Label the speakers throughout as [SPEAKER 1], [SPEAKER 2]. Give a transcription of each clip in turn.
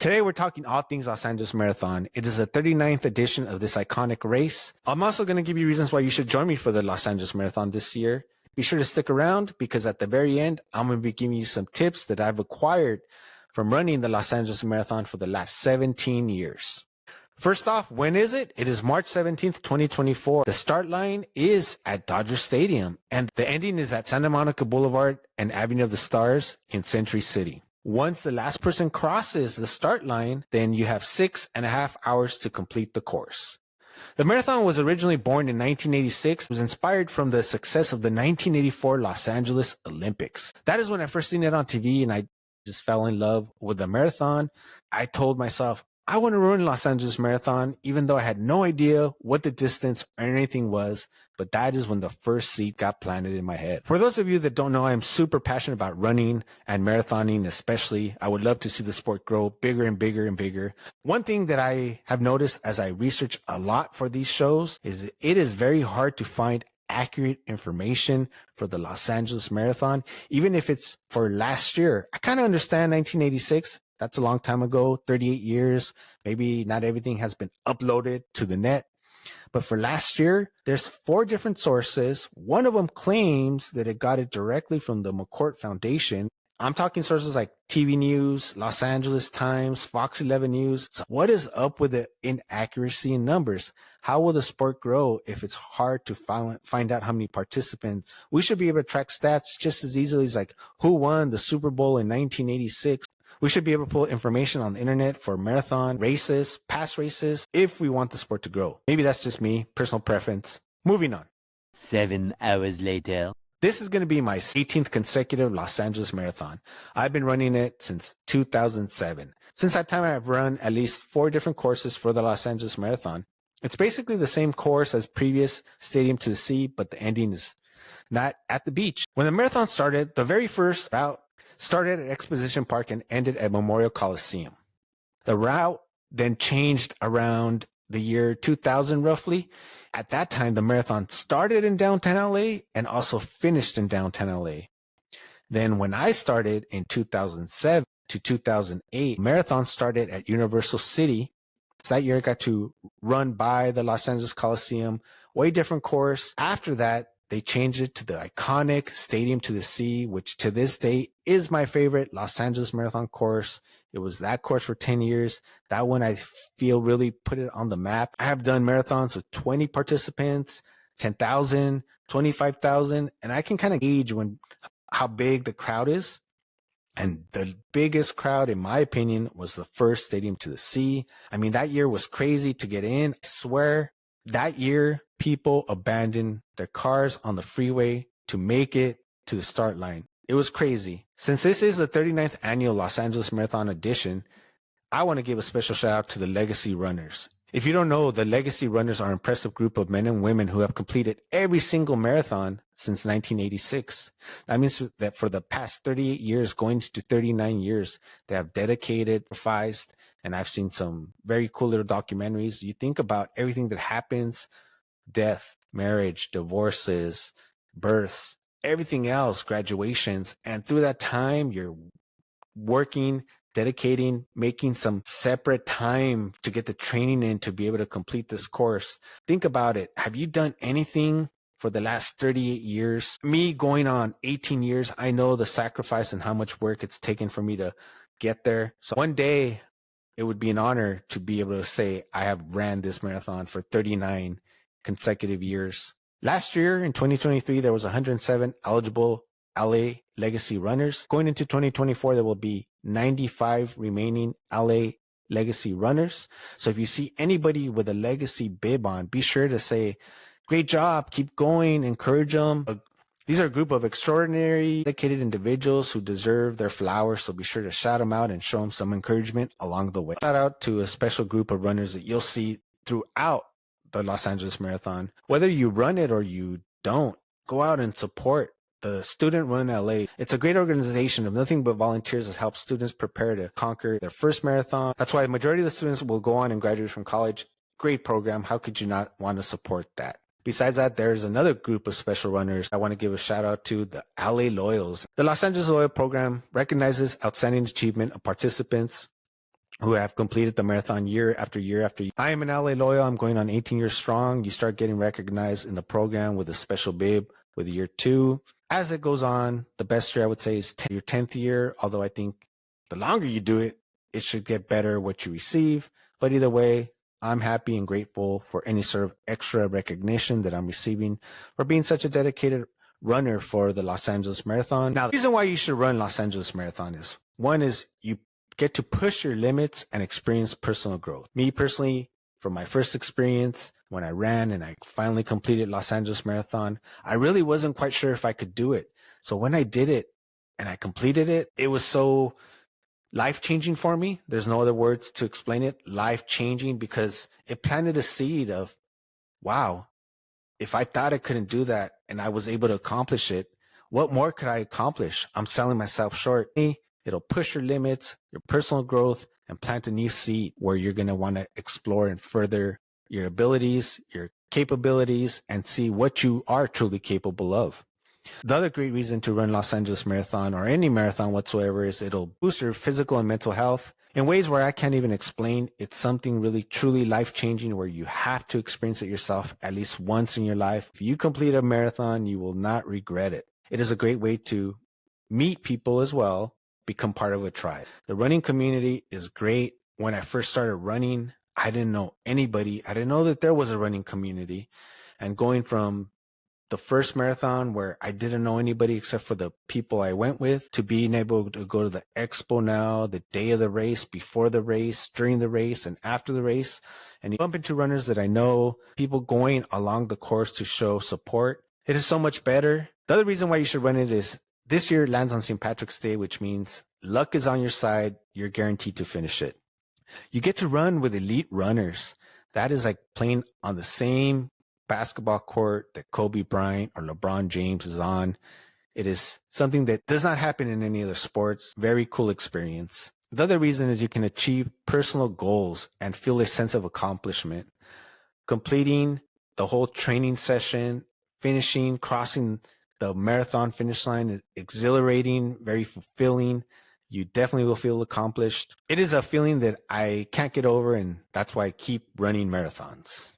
[SPEAKER 1] Today, we're talking all things Los Angeles Marathon. It is the 39th edition of this iconic race. I'm also going to give you reasons why you should join me for the Los Angeles Marathon this year. Be sure to stick around because at the very end, I'm going to be giving you some tips that I've acquired from running the Los Angeles Marathon for the last 17 years. First off, when is it? It is March 17th, 2024. The start line is at Dodger Stadium, and the ending is at Santa Monica Boulevard and Avenue of the Stars in Century City. Once the last person crosses the start line, then you have 6.5 hours to complete the course. The marathon was originally born in 1986. It was inspired from the success of the 1984 Los Angeles Olympics. That is when I first seen it on TV, and I just fell in love with the marathon. I told myself, I want to run Los Angeles Marathon, even though I had no idea what the distance or anything was, but that is when the first seed got planted in my head. For those of you that don't know, I'm super passionate about running and marathoning especially. I would love to see the sport grow bigger and bigger and bigger. One thing that I have noticed as I research a lot for these shows is it is very hard to find accurate information for the Los Angeles Marathon, even if it's for last year. I kind of understand 1986. That's a long time ago, 38 years. Maybe not everything has been uploaded to the net. But for last year, there's 4 different sources. One of them claims that it got it directly from the McCourt Foundation. I'm talking sources like TV News, Los Angeles Times, Fox 11 News. So what is up with the inaccuracy in numbers? How will the sport grow if it's hard to find out how many participants? We should be able to track stats just as easily as like who won the Super Bowl in 1986. We should be able to pull information on the internet for marathon races, past races, if we want the sport to grow. Maybe that's just me, personal preference. Moving on.
[SPEAKER 2] 7 hours later.
[SPEAKER 1] This is going to be my 18th consecutive Los Angeles Marathon. I've been running it since 2007. Since that time, I've run at least 4 different courses for the Los Angeles Marathon. It's basically the same course as previous Stadium to the Sea, but the ending is not at the beach. When the marathon started, the very first route started at Exposition Park and ended at Memorial Coliseum. The route then changed around the year 2000 roughly. At that time, the marathon started in downtown LA and also finished in downtown LA. Then when I started in 2007 to 2008, marathon started at Universal City. So that year I got to run by the Los Angeles Coliseum, way different course. After that, they changed it to the iconic Stadium to the Sea, which to this day is my favorite Los Angeles Marathon course. It was that course for 10 years. That one I feel really put it on the map. I have done marathons with 20 participants, 10,000, 25,000, and I can kind of gauge how big the crowd is. And the biggest crowd, in my opinion, was the first Stadium to the Sea. I mean, that year was crazy to get in. I swear that year, people abandoned their cars on the freeway to make it to the start line. It was crazy. Since this is the 39th annual Los Angeles Marathon edition, I want to give a special shout out to the Legacy Runners. If you don't know, the Legacy Runners are an impressive group of men and women who have completed every single marathon since 1986. That means that for the past 38 years, going to 39 years, they have dedicated, sacrificed, and I've seen some very cool little documentaries. You think about everything that happens, death, marriage, divorces, births, everything else, graduations. And through that time, you're working, dedicating, making some separate time to get the training in to be able to complete this course. Think about it. Have you done anything for the last 38 years? Me going on 18 years, I know the sacrifice and how much work it's taken for me to get there. So one day it would be an honor to be able to say I have ran this marathon for 39 consecutive years. Last year in 2023, there was 107 eligible LA Legacy runners. Going into 2024, there will be 95 remaining LA Legacy runners. So if you see anybody with a Legacy bib on, be sure to say, great job, keep going, encourage them. These are a group of extraordinary, dedicated individuals who deserve their flowers. So be sure to shout them out and show them some encouragement along the way. Shout out to a special group of runners that you'll see throughout the Los Angeles Marathon. Whether you run it or you don't, go out and support the Student Run LA. It's a great organization of nothing but volunteers that help students prepare to conquer their first marathon. That's why the majority of the students will go on and graduate from college. Great program. How could you not want to support that? Besides that, there's another group of special runners I want to give a shout out to, the LA Loyals. The Los Angeles Loyal program recognizes outstanding achievement of participants who have completed the marathon year after year after year. I am an LA Loyal. I'm going on 18 years strong. You start getting recognized in the program with a special bib with year 2. As it goes on, the best year I would say is your 10th year, although I think the longer you do it, it should get better what you receive. But either way, I'm happy and grateful for any sort of extra recognition that I'm receiving for being such a dedicated runner for the Los Angeles Marathon. Now, the reason why you should run Los Angeles Marathon is, one is you get to push your limits and experience personal growth. Me personally, from my first experience, when I ran and I finally completed Los Angeles Marathon, I really wasn't quite sure if I could do it. So when I did it and I completed it, it was so life-changing for me. There's no other words to explain it. Life-changing, because it planted a seed of, wow, if I thought I couldn't do that and I was able to accomplish it, what more could I accomplish? I'm selling myself short. It'll push your limits, your personal growth, and plant a new seed where you're going to want to explore and further your abilities, your capabilities, and see what you are truly capable of. The other great reason to run Los Angeles Marathon, or any marathon whatsoever, is it'll boost your physical and mental health in ways where I can't even explain. It's something really truly life-changing where you have to experience it yourself at least once in your life. If you complete a marathon, you will not regret it. It is a great way to meet people as well, become part of a tribe. The running community is great. When I first started running, I didn't know anybody. I didn't know that there was a running community. And going from the first marathon where I didn't know anybody except for the people I went with, to being able to go to the expo now, the day of the race, before the race, during the race, and after the race, and you bump into runners that I know, people going along the course to show support. It is so much better. The other reason why you should run it is this year it lands on St. Patrick's Day, which means luck is on your side. You're guaranteed to finish it. You get to run with elite runners. That is like playing on the same basketball court that Kobe Bryant or LeBron James is on. It is something that does not happen in any other sports. Very cool experience. The other reason is you can achieve personal goals and feel a sense of accomplishment. Completing the whole training session, finishing, crossing the marathon finish line is exhilarating, very fulfilling. You definitely will feel accomplished. It is a feeling that I can't get over, and that's why I keep running marathons.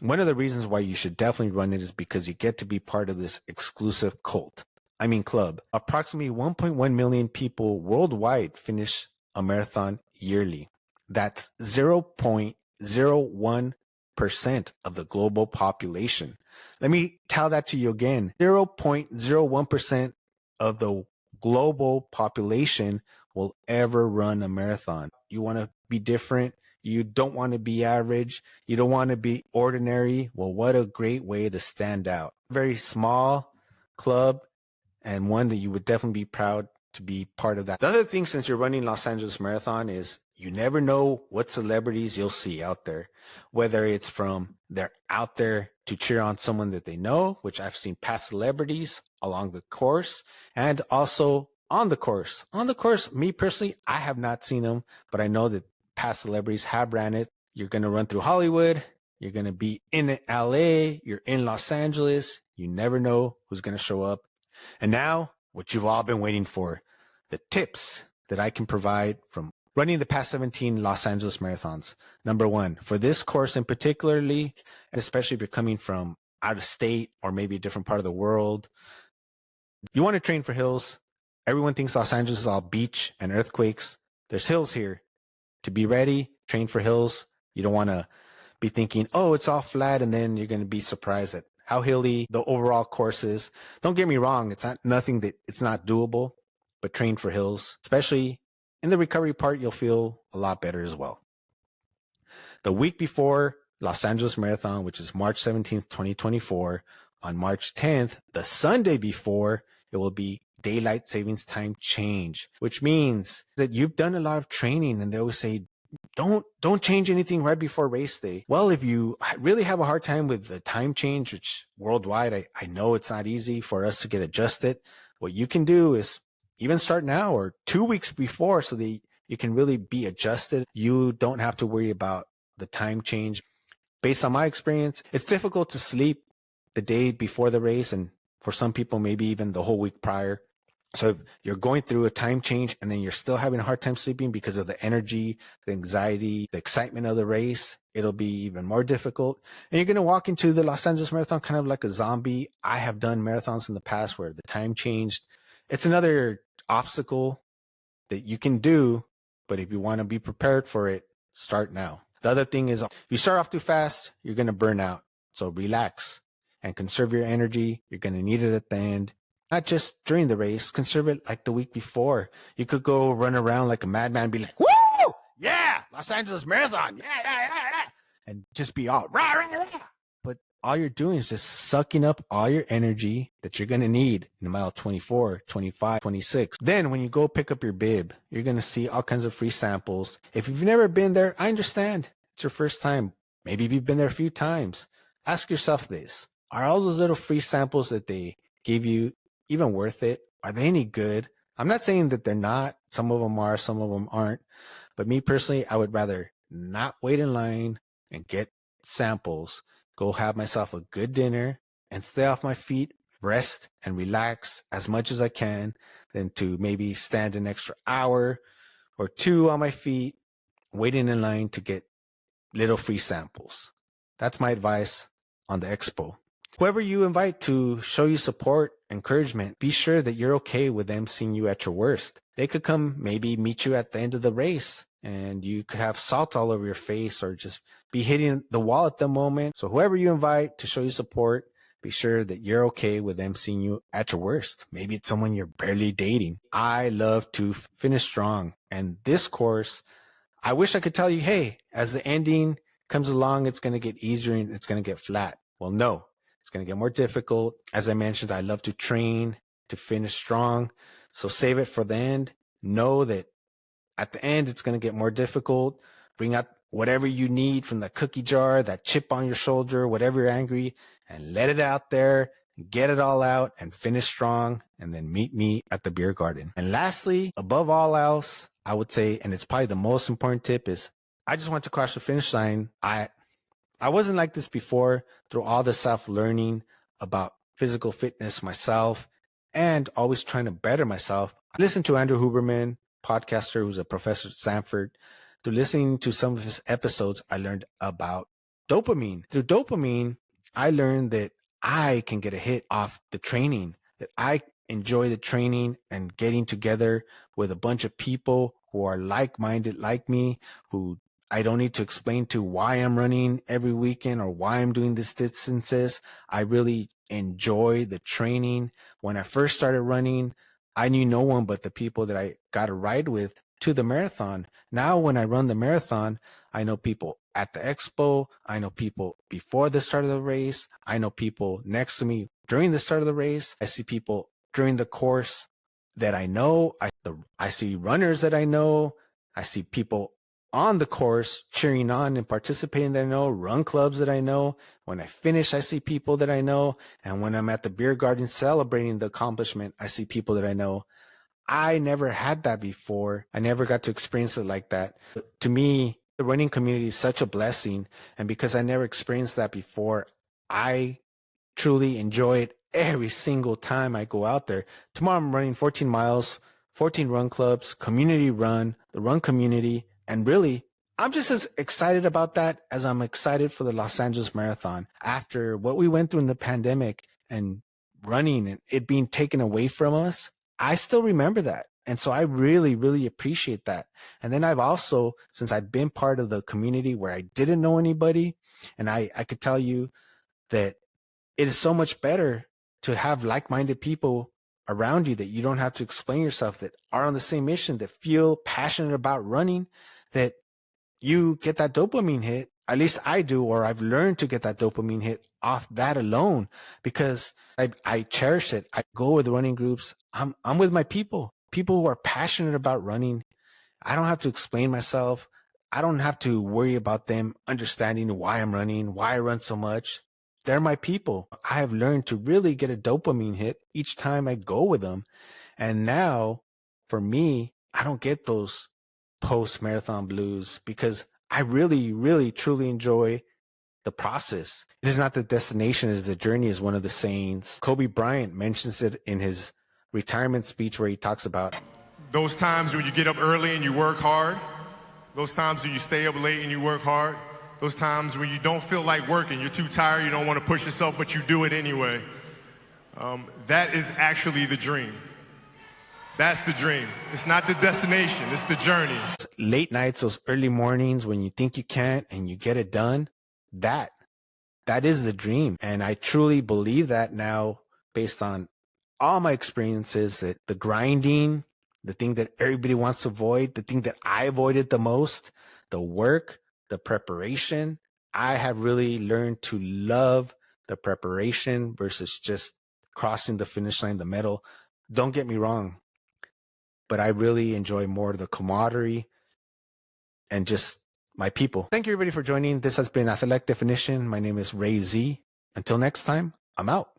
[SPEAKER 1] One of the reasons why you should definitely run it is because you get to be part of this exclusive club. Approximately 1.1 million people worldwide finish a marathon yearly. That's 0.01% of the global population. Let me tell that to you again. 0.01% of the global population will ever run a marathon. You want to be different. You don't want to be average. You don't want to be ordinary. Well, what a great way to stand out. Very small club, and one that you would definitely be proud to be part of that. The other thing, since you're running Los Angeles Marathon, is you never know what celebrities you'll see out there, whether it's from they're out there to cheer on someone that they know, which I've seen past celebrities along the course, and also on the course. On the course, me personally, I have not seen them, but I know that past celebrities have ran it. You're going to run through Hollywood. You're going to be in LA. You're in Los Angeles. You never know who's going to show up. And now, what you've all been waiting for, the tips that I can provide from running the past 17 Los Angeles marathons. Number one, for this course in particularly, especially if you're coming from out of state or maybe a different part of the world, you want to train for hills. Everyone thinks Los Angeles is all beach and earthquakes. There's hills here. To be ready, train for hills. You don't want to be thinking, oh, it's all flat, and then you're going to be surprised at how hilly the overall course is. Don't get me wrong. It's not nothing that it's not doable, but train for hills, especially in the recovery part, you'll feel a lot better as well. The week before Los Angeles Marathon, which is March 17th, 2024, on March 10th, the Sunday before, it will be daylight savings time change, which means that you've done a lot of training, and they always say, don't change anything right before race day. Well, if you really have a hard time with the time change, which worldwide, I know it's not easy for us to get adjusted. What you can do is even start now or 2 weeks before, so that you can really be adjusted. You don't have to worry about the time change. Based on my experience, it's difficult to sleep the day before the race, and for some people, maybe even the whole week prior. So if you're going through a time change and then you're still having a hard time sleeping because of the energy, the anxiety, the excitement of the race, it'll be even more difficult. And you're going to walk into the Los Angeles Marathon kind of like a zombie. I have done marathons in the past where the time changed. It's another obstacle that you can do, but if you want to be prepared for it, start now. The other thing is, if you start off too fast, you're going to burn out. So relax and conserve your energy. You're going to need it at the end. Not just during the race, conserve it like the week before. You could go run around like a madman and be like, woo! Yeah, Los Angeles Marathon. Yeah. And just be all rah, rah, rah. But all you're doing is just sucking up all your energy that you're going to need in mile 24, 25, 26. Then when you go pick up your bib, you're going to see all kinds of free samples. If you've never been there, I understand. It's your first time. Maybe you've been there a few times. Ask yourself this. Are all those little free samples that they give you even worth it? Are they any good? I'm not saying that they're not. Some of them are, some of them aren't. But me personally, I would rather not wait in line and get samples, go have myself a good dinner and stay off my feet, rest and relax as much as I can, than to maybe stand an extra hour or two on my feet, waiting in line to get little free samples. That's my advice on the expo. Whoever you invite to show you support, encouragement, be sure that you're okay with them seeing you at your worst. They could come maybe meet you at the end of the race and you could have salt all over your face or just be hitting the wall at the moment. So whoever you invite to show you support, be sure that you're okay with them seeing you at your worst. Maybe it's someone you're barely dating. I love to finish strong. And this course, I wish I could tell you, hey, as the ending comes along, it's going to get easier and it's going to get flat. Well, no, it's going to get more difficult. As I mentioned, I love to train to finish strong. So save it for the end. Know that at the end, it's going to get more difficult. Bring out whatever you need from the cookie jar, that chip on your shoulder, whatever you're angry, and let it out there. Get it all out and finish strong, and then meet me at the beer garden. And lastly, above all else, I would say, and it's probably the most important tip, is I just want to cross the finish line. I wasn't like this before. Through all the self-learning about physical fitness myself and always trying to better myself, I listened to Andrew Huberman, podcaster who's a professor at Stanford. Through listening to some of his episodes, I learned about dopamine. Through dopamine, I learned that I can get a hit off the training, that I enjoy the training and getting together with a bunch of people who are like-minded like me, who I don't need to explain to why I'm running every weekend or why I'm doing these distances. I really enjoy the training. When I first started running, I knew no one but the people that I got to ride with to the marathon. Now, when I run the marathon, I know people at the expo. I know people before the start of the race. I know people next to me during the start of the race. I see people during the course that I know. I see runners that I know. I see people on the course cheering on and participating that I know, run clubs that I know. When I finish, I see people that I know. And when I'm at the beer garden celebrating the accomplishment, I see people that I know. I never had that before. I never got to experience it like that. But to me, the running community is such a blessing. And because I never experienced that before, I truly enjoy it every single time I go out there. Tomorrow I'm running 14 miles, 14 run clubs, community run, the run community. And really, I'm just as excited about that as I'm excited for the Los Angeles Marathon. After what we went through in the pandemic and running and it being taken away from us, I still remember that. And so I really, really appreciate that. And then I've also, since I've been part of the community where I didn't know anybody, and I could tell you that it is so much better to have like-minded people around you that you don't have to explain yourself, that are on the same mission, that feel passionate about running, that you get that dopamine hit. At least I do, or I've learned to get that dopamine hit off that alone because I cherish it. I go with running groups. I'm with my people who are passionate about running. I don't have to explain myself. I don't have to worry about them understanding why I'm running, why I run so much. They're my people. I have learned to really get a dopamine hit each time I go with them. And now for me, I don't get those post-marathon blues because I really, really, truly enjoy the process. It is not the destination, it is the journey, is one of the sayings. Kobe Bryant mentions it in his retirement speech where he talks about
[SPEAKER 3] Those times when you get up early and you work hard, those times when you stay up late and you work hard, those times when you don't feel like working, you're too tired, you don't want to push yourself, but you do it anyway. That is actually the dream. That's the dream. It's not the destination, it's the journey.
[SPEAKER 1] late nights, those early mornings when you think you can't and you get it done. That is the dream. And I truly believe that now based on all my experiences, that the grinding, the thing that everybody wants to avoid, the thing that I avoided the most, the work, the preparation, I have really learned to love the preparation versus just crossing the finish line, the medal. Don't get me wrong, but I really enjoy more the camaraderie and just my people. Thank you everybody for joining. This has been Athletic Definition. My name is Ray Z. Until next time, I'm out.